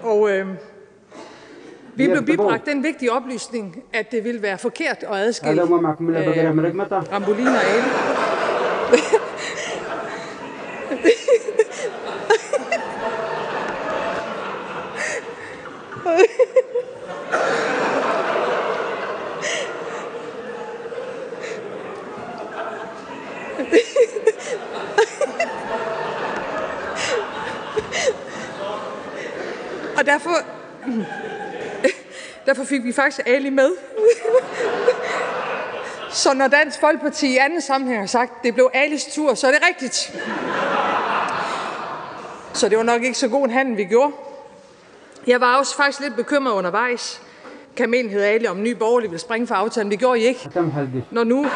Og vi blev bibragt den vigtige oplysning, at det ville være forkert at adskille Ramboline og Ali. Og derfor fik vi faktisk Ali med. Så når Dansk Folkeparti i anden sammenhæng har sagt, at det blev Alis tur, så er det rigtigt. Så det var nok ikke så god en handel, vi gjorde. Jeg var også faktisk lidt bekymret undervejs. Kamelen hed Ali, om Nye Borgerlige ville springe for aftalen. Det gjorde I ikke. Når nu...